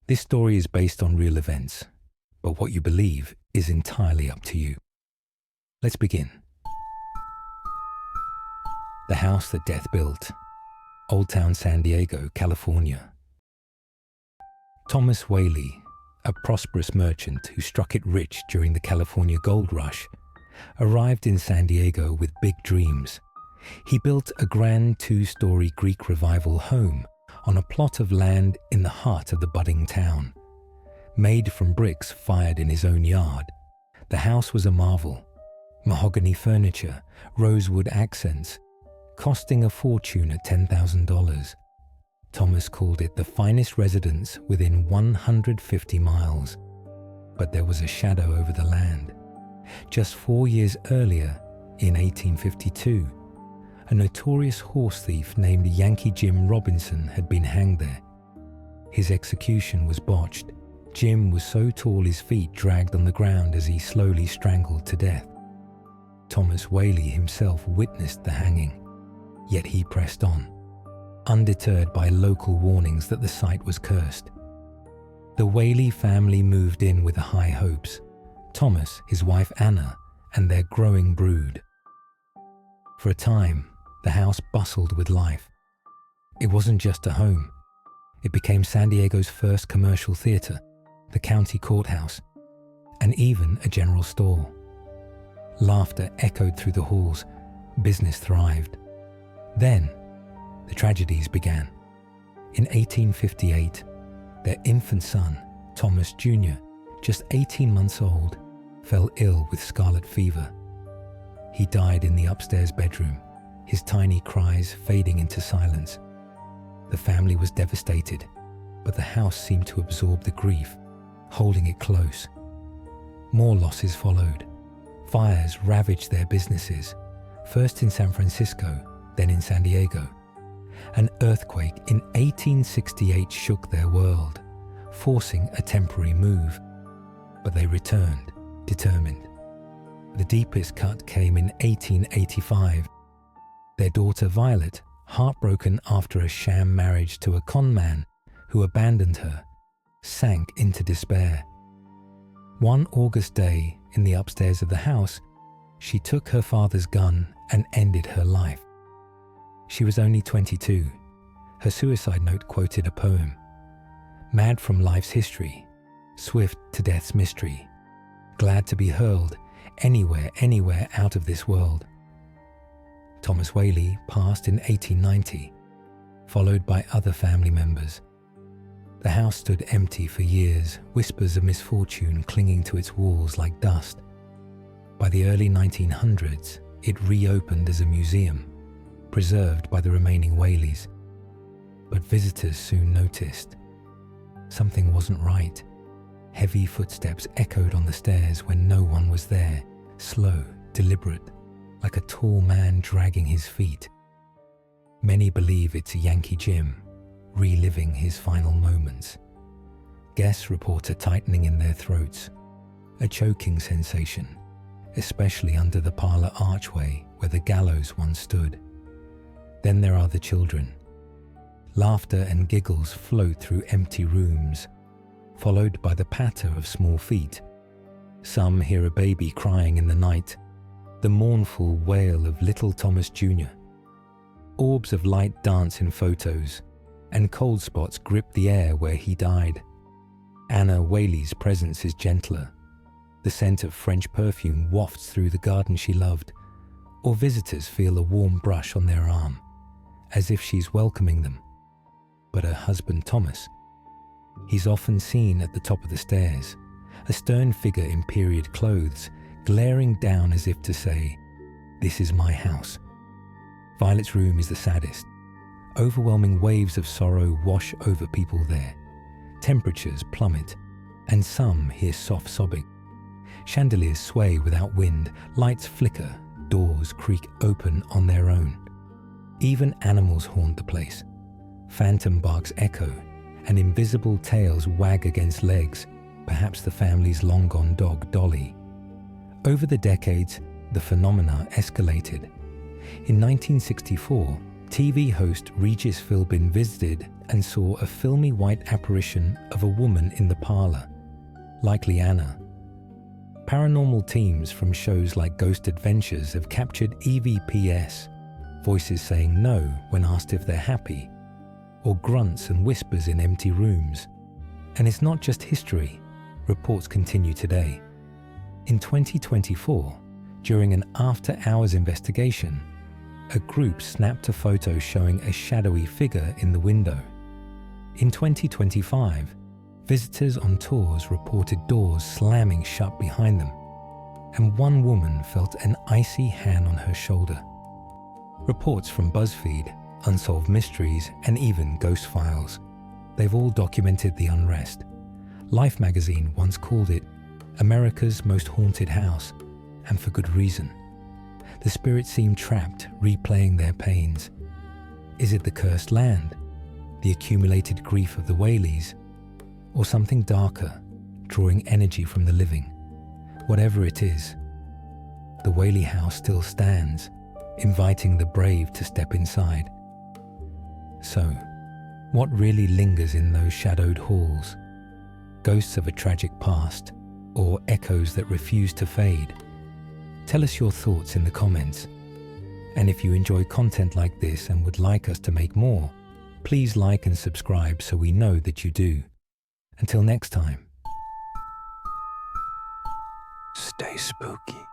This story is based on real events, but what you believe is entirely up to you. Let's begin. The house that death built. Old Town San Diego, California. Thomas Whaley, a prosperous merchant who struck it rich during the California gold rush, arrived in San Diego with big dreams. He built a grand 2-story Greek Revival home on a plot of land in the heart of the budding town. Made from bricks fired in his own yard, the house was a marvel. Mahogany furniture, rosewood accents, costing a fortune at $10,000. Thomas called it the finest residence within 150 miles. But there was a shadow over the land. Just 4 years earlier, in 1852, a notorious horse thief named Yankee Jim Robinson had been hanged there. His execution was botched. Jim was so tall his feet dragged on the ground as he slowly strangled to death. Thomas Whaley himself witnessed the hanging, yet he pressed on, undeterred by local warnings that the site was cursed. The Whaley family moved in with high hopes. Thomas, his wife Anna, and their growing brood. For a time, the house bustled with life. It wasn't just a home. It became San Diego's first commercial theater, the county courthouse, and even a general store. Laughter echoed through the halls. Business thrived. Then, the tragedies began. In 1858, their infant son, Thomas Jr., just 18 months old, fell ill with scarlet fever. He died in the upstairs bedroom, his tiny cries fading into silence. The family was devastated, but the house seemed to absorb the grief, holding it close. More losses followed. Fires ravaged their businesses, first in San Francisco, then in San Diego. An earthquake in 1868 shook their world, forcing a temporary move. But they returned, determined. The deepest cut came in 1885. Their daughter Violet, heartbroken after a sham marriage to a con man who abandoned her, sank into despair. One August day, in the upstairs of the house, she took her father's gun and ended her life. She was only 22. Her suicide note quoted a poem. Mad from life's history, swift to death's mystery, glad to be hurled anywhere out of this world. Thomas Whaley passed in 1890, followed by other family members. The house stood empty for years, whispers of misfortune clinging to its walls like dust. By the early 1900s, it reopened as a museum, preserved by the remaining Whaleys. But visitors soon noticed. Something wasn't right. Heavy footsteps echoed on the stairs when no one was there, slow, deliberate, like a tall man dragging his feet. Many believe it's Yankee Jim, reliving his final moments. Guests report a tightening in their throats, a choking sensation, especially under the parlor archway where the gallows once stood. Then there are the children. Laughter and giggles float through empty rooms, followed by the patter of small feet. Some hear a baby crying in the night, the mournful wail of little Thomas Jr. Orbs of light dance in photos, and cold spots grip the air where he died. Anna Whaley's presence is gentler. The scent of French perfume wafts through the garden she loved, or visitors feel a warm brush on their arm, as if she's welcoming them. But her husband Thomas, he's often seen at the top of the stairs, a stern figure in period clothes, glaring down as if to say, "This is my house." Violet's room is the saddest. Overwhelming waves of sorrow wash over people there. Temperatures plummet, and some hear soft sobbing. Chandeliers sway without wind, lights flicker, doors creak open on their own. Even animals haunt the place. Phantom barks echo, and invisible tails wag against legs, perhaps the family's long-gone dog Dolly. Over the decades, the phenomena escalated. In 1964, TV host Regis Philbin visited and saw a filmy white apparition of a woman in the parlor, likely Anna. Paranormal teams from shows like Ghost Adventures have captured EVPs, voices saying no when asked if they're happy, or grunts and whispers in empty rooms. And it's not just history. Reports continue today. In 2024, during an after-hours investigation, a group snapped a photo showing a shadowy figure in the window. In 2025, visitors on tours reported doors slamming shut behind them, and one woman felt an icy hand on her shoulder. Reports from BuzzFeed, Unsolved Mysteries, and even Ghost Files, they've all documented the unrest. Life magazine once called it America's most haunted house, and for good reason. The spirits seem trapped, replaying their pains. Is it the cursed land, the accumulated grief of the Whaleys, or something darker, drawing energy from the living? Whatever it is, the Whaley House still stands, inviting the brave to step inside. So, what really lingers in those shadowed halls? Ghosts of a tragic past, or echoes that refuse to fade? Tell us your thoughts in the comments. And if you enjoy content like this and would like us to make more, please like and subscribe so we know that you do. Until next time. Stay spooky.